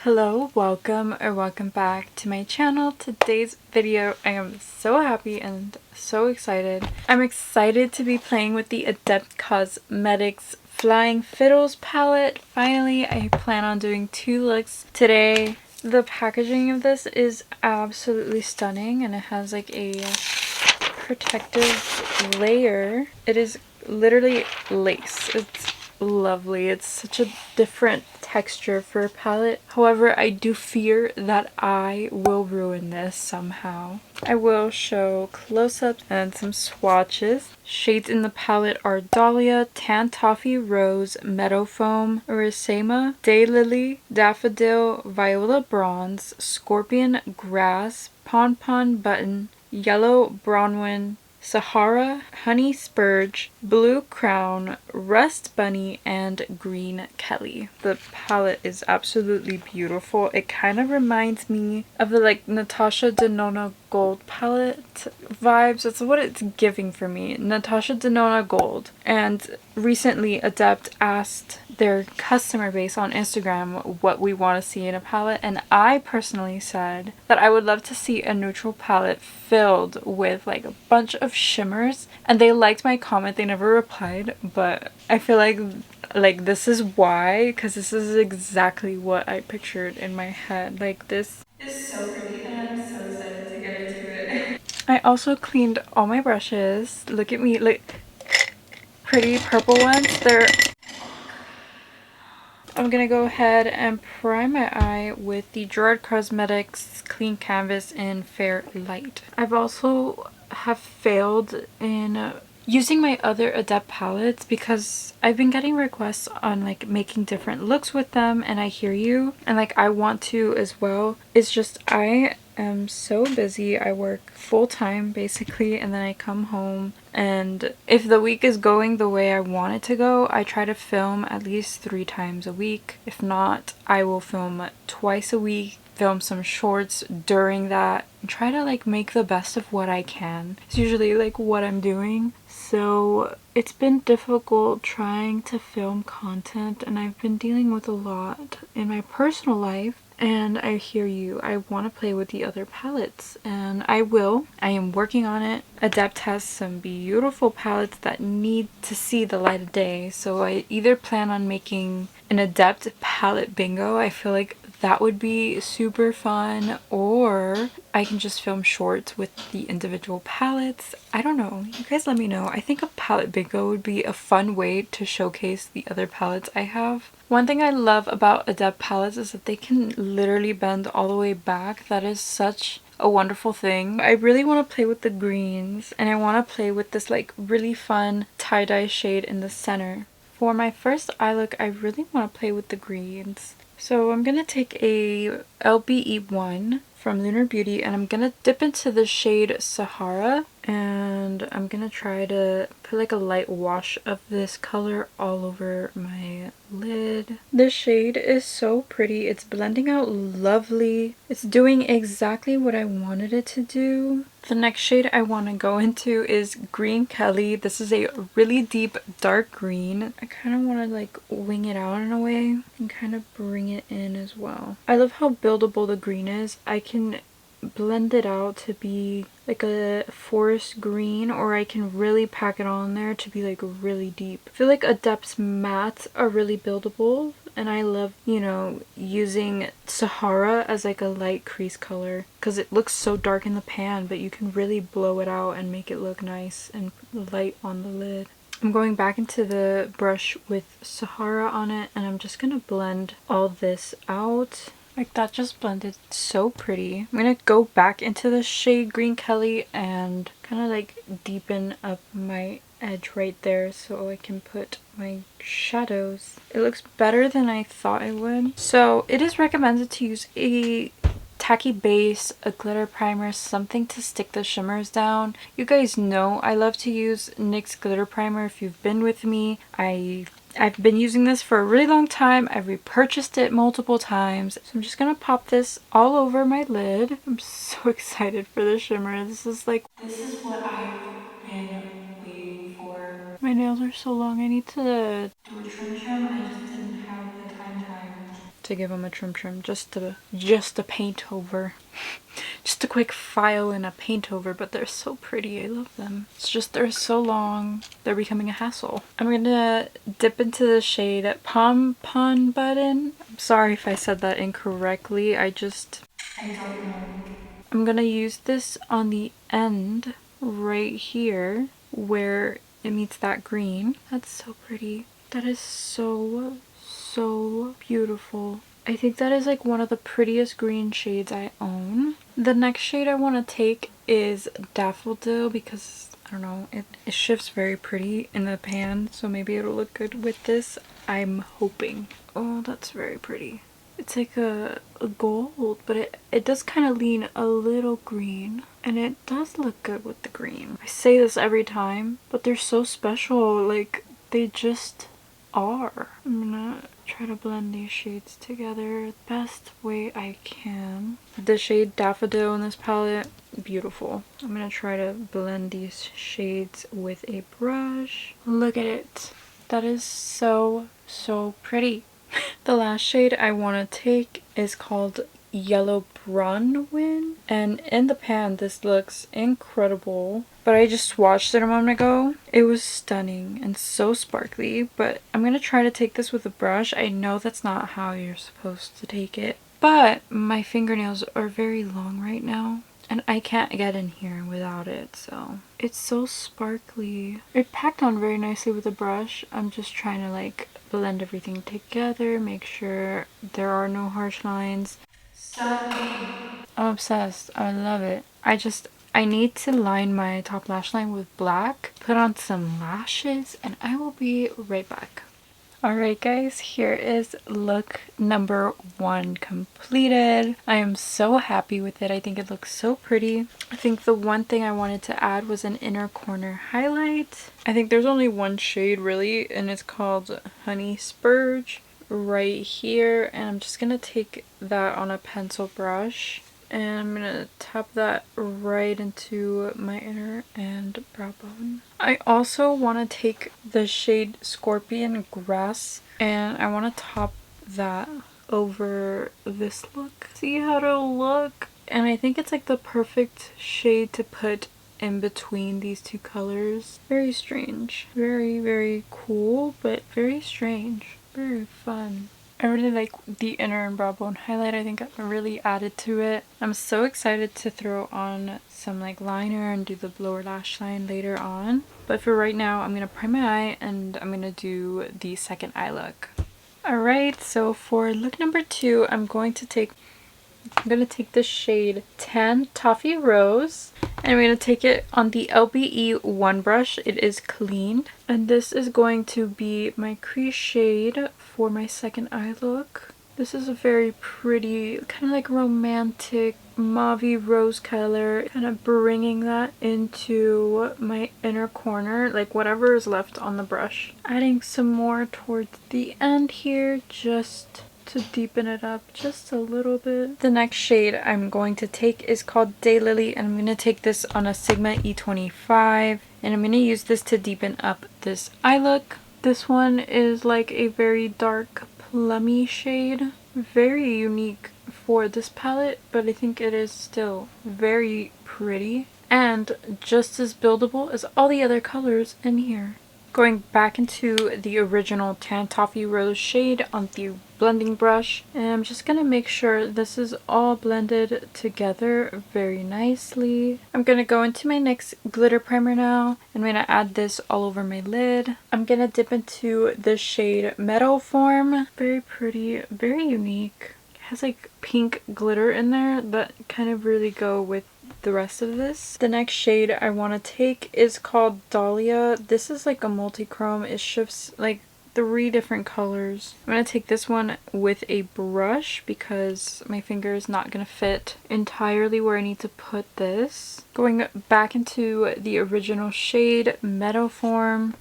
Hello, welcome or welcome back to my channel. Today's video, I am so happy and so excited. I'm excited to be playing with the Adept Cosmetics Flying Fiddles palette. Finally, I plan on doing 2 looks today. The packaging of this is absolutely stunning and it has like a protective layer. It is literally lace. It's lovely. It's such a different texture for a palette. However, I do fear that I will ruin this somehow. I will show close-ups and some swatches. Shades in the palette are Dahlia, Tan Toffee Rose, Meadow Foam, Urasema, Daylily, Daffodil, Viola Bronze, Scorpion Grass, Pon Button, Yellow Bronwyn, Sahara, Honey Spurge, Blue Crown, Rust Bunny, and Green Kelly. The palette is absolutely beautiful. It kind of reminds me of the like Natasha Denona Gold palette vibes. That's what it's giving for me. Natasha Denona Gold. And recently Adept asked their customer base on Instagram what we want to see in a palette, and I personally said that I would love to see a neutral palette filled with like a bunch of shimmers, and they liked my comment. They never replied, but I feel like this is why, because this is exactly what I pictured in my head. Like, this is so pretty and I'm so excited to get into it. I also cleaned all my brushes. Look at me, like pretty purple ones. I'm gonna go ahead and prime my eye with the GOURMANDE Cosmetics Clean Canvas in Fair Light. I've also have failed in using my other Adept palettes because I've been getting requests on like making different looks with them, and I hear you and like I want to as well. It's just I am so busy. I work full-time basically, and then I come home, and if the week is going the way I want it to go, I try to film at least 3 times a week. If not, I will film twice a week, film some shorts during that, and try to like make the best of what I can. It's usually like what I'm doing. So it's been difficult trying to film content, and I've been dealing with a lot in my personal life. And I hear you. I want to play with the other palettes, and I will. I am working on it. Adept has some beautiful palettes that need to see the light of day, so I either plan on making an Adept palette bingo. I feel like that would be super fun, or I can just film shorts with the individual palettes. I don't know. You guys let me know. I think a palette bingo would be a fun way to showcase the other palettes I have. One thing I love about Adept palettes is that they can literally bend all the way back. That is such a wonderful thing. I really want to play with the greens, and I want to play with this like really fun tie-dye shade in the center. For my first eye look, I really want to play with the greens. So I'm going to take a LBE1 from Lunar Beauty, and I'm going to dip into the shade Sahara, and I'm going to try to put like a light wash of this color all over my lid. This shade is so pretty. It's blending out lovely. It's doing exactly what I wanted it to do. The next shade I want to go into is Green Kelly. This is a really deep dark green. I kind of want to like wing it out in a way and kind of bring it in as well. I love how buildable the green is. I can blend it out to be like a forest green, or I can really pack it on there to be like really deep. I feel like Adept's mattes are really buildable, and I love, you know, using Sahara as like a light crease color because it looks so dark in the pan, but you can really blow it out and make it look nice and light on the lid. I'm going back into the brush with Sahara on it, and I'm just gonna blend all this out. Like, that just blended so pretty. I'm gonna go back into the shade Green Kelly and kind of like deepen up my edge right there so I can put my shadows. It looks better than I thought it would. So it is recommended to use a tacky base, a glitter primer, something to stick the shimmers down. You guys know I love to use NYX glitter primer. If you've been with me, I've been using this for a really long time. I've repurchased it multiple times. So I'm just gonna pop this all over my lid. I'm so excited for the shimmer. This is what I've been waiting for. My nails are so long. I need to do a trim. I just didn't have the time. to give them a trim, just a paint over. Just a quick file and a paint over, but they're so pretty. I love them. It's just they're so long, they're becoming a hassle. I'm gonna dip into the shade Pom Pon Button. I'm sorry if I said that incorrectly. I don't know. I'm gonna use this on the end right here where it meets that green. That's so pretty. That is so beautiful. I think that is like one of the prettiest green shades I own. The next shade I want to take is Daffodil because, I don't know, it shifts very pretty in the pan, so maybe it'll look good with this. I'm hoping. Oh, that's very pretty. It's like a gold, but it does kind of lean a little green, and it does look good with the green. I say this every time, but they're so special. Like, they just are. I'm gonna try to blend these shades together the best way I can. The shade Daffodil in this palette, beautiful. I'm gonna try to blend these shades with a brush. Look at it. That is so pretty. The last shade I want to take is called Yellow Bronwyn, and in the pan this looks incredible, but I just swatched it a moment ago. It was stunning and so sparkly, but I'm gonna try to take this with a brush. I know that's not how you're supposed to take it, but my fingernails are very long right now and I can't get in here without it, so it's so sparkly. It packed on very nicely with a brush. I'm just trying to like blend everything together, make sure there are no harsh lines. Stunning. I'm obsessed. I love it. I need to line my top lash line with black, put on some lashes, and I will be right back. Alright guys, here is look number 1 completed. I am so happy with it. I think it looks so pretty. I think the one thing I wanted to add was an inner corner highlight. I think there's only one shade really, and it's called Honey Spurge right here, and I'm just gonna take that on a pencil brush and I'm gonna tap that right into my inner and brow bone. I also want to take the shade Scorpion Grass and I want to top that over this look. See how it'll look? And I think it's like the perfect shade to put in between these two colors. Very strange. Very cool, but very strange. Very fun. I really like the inner and brow bone highlight. I think I really added to it. I'm so excited to throw on some like liner and do the lower lash line later on. But for right now, I'm going to prime my eye and I'm going to do the second eye look. Alright, so for look number 2, I'm going to take the shade Tan Toffee Rose, and I'm going to take it on the LBE 1 brush. It is cleaned, and this is going to be my crease shade for my second eye look. This is a very pretty, kind of like romantic mauve rose color, kind of bringing that into my inner corner, like whatever is left on the brush. Adding some more towards the end here, just to deepen it up just a little bit. The next shade I'm going to take is called Daylily, and I'm going to take this on a Sigma E25, and I'm going to use this to deepen up this eye look. This one is like a very dark plummy shade, very unique for this palette, but I think it is still very pretty and just as buildable as all the other colors in here. Going back into the original Tan Toffee Rose shade on the blending brush, and I'm just gonna make sure this is all blended together very nicely. I'm gonna go into my NYX glitter primer now. I'm gonna add this all over my lid. I'm gonna dip into the shade Meadow Form. Very pretty, very unique. It has like pink glitter in there that kind of really go with the rest of this. The next shade I want to take is called Dahlia. This is like a multi-chrome. It shifts like 3 different colors. I'm going to take this one with a brush because my finger is not going to fit entirely where I need to put this. Going back into the original shade Meadow Foam,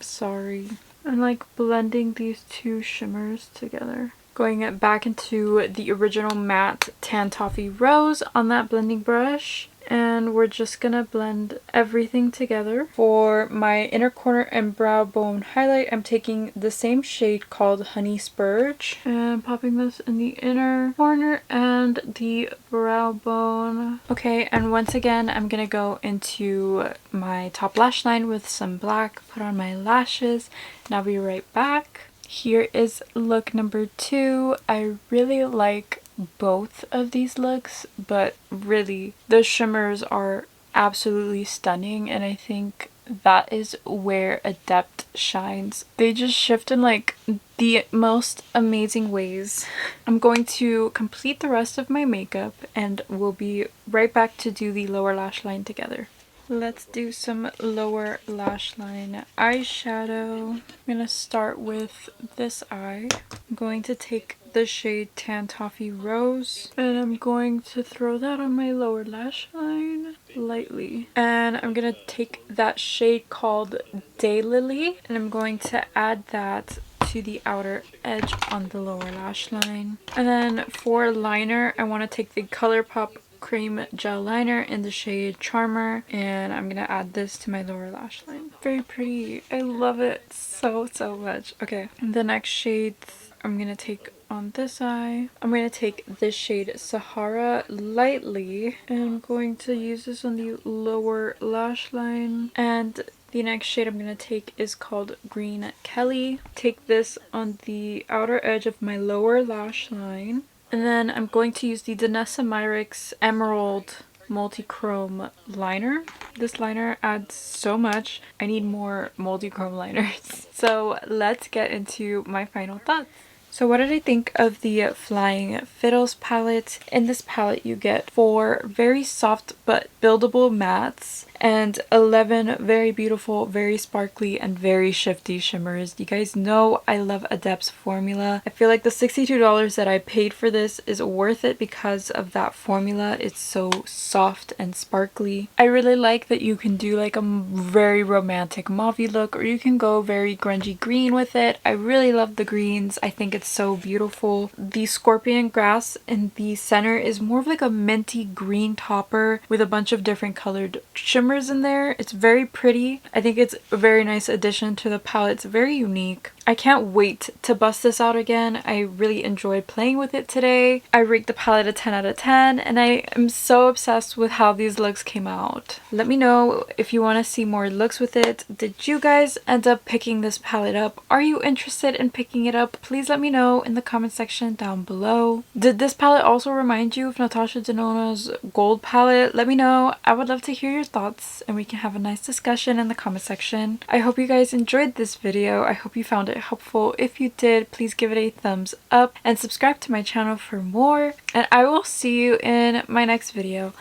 sorry. And like blending these 2 shimmers together. Going back into the original matte Tan Toffee Rose on that blending brush. and we're just gonna blend everything together. For my inner corner and brow bone highlight, I'm taking the same shade called Honey Spurge and popping this in the inner corner and the brow bone. Okay, and once again, I'm gonna go into my top lash line with some black, put on my lashes, and I'll be right back. Here is look number 2. I really like both of these looks, but really the shimmers are absolutely stunning, and I think that is where Adept shines. They just shift in like the most amazing ways. I'm going to complete the rest of my makeup and we'll be right back to do the lower lash line together. Let's do some lower lash line eyeshadow. I'm gonna start with this eye. I'm going to take the shade Tan Toffee Rose and I'm going to throw that on my lower lash line lightly. And I'm gonna take that shade called Daylily and I'm going to add that to the outer edge on the lower lash line. And then for liner, I want to take the ColourPop cream gel liner in the shade Charmer and I'm gonna add this to my lower lash line. Very pretty. I love it so much. Okay, the next shades I'm gonna take on this eye. I'm going to take this shade Sahara lightly and I'm going to use this on the lower lash line. And the next shade I'm going to take is called Green Kelly. Take this on the outer edge of my lower lash line. And then I'm going to use the Danessa Myricks Emerald multi-chrome liner. This liner adds so much. I need more multi-chrome liners. So let's get into my final thoughts. So what did I think of the Flying Fiddles palette? In this palette you get 4 very soft but buildable mattes and 11 very beautiful, very sparkly, and very shifty shimmers. You guys know I love Adept's formula. I feel like the $62 that I paid for this is worth it because of that formula. It's so soft and sparkly. I really like that you can do like a very romantic mauvey look or you can go very grungy green with it. I really love the greens. I think it's so beautiful. The scorpion grass in the center is more of like a minty green topper with a bunch of different colored shimmers in there. It's very pretty. I think it's a very nice addition to the palette. It's very unique. I can't wait to bust this out again. I really enjoyed playing with it today. I rate the palette a 10 out of 10 and I am so obsessed with how these looks came out. Let me know if you want to see more looks with it. Did you guys end up picking this palette up? Are you interested in picking it up? Please let me know in the comment section down below. Did this palette also remind you of Natasha Denona's gold palette? Let me know. I would love to hear your thoughts and we can have a nice discussion in the comment section. I hope you guys enjoyed this video. I hope you found it helpful. If you did, please give it a thumbs up and subscribe to my channel for more. And I will see you in my next video.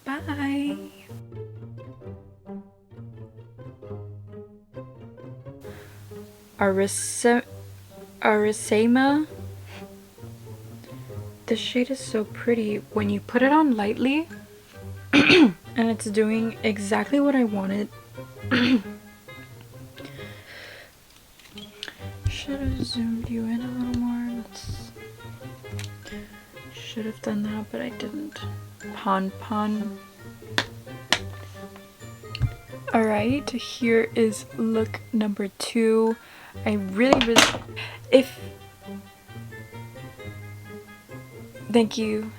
Bye! Arisema. This shade is so pretty when you put it on lightly and it's doing exactly what I wanted. Should have zoomed you in a little more. Should have done that, but I didn't. Pon. Alright, here is look number 2. I really thank you.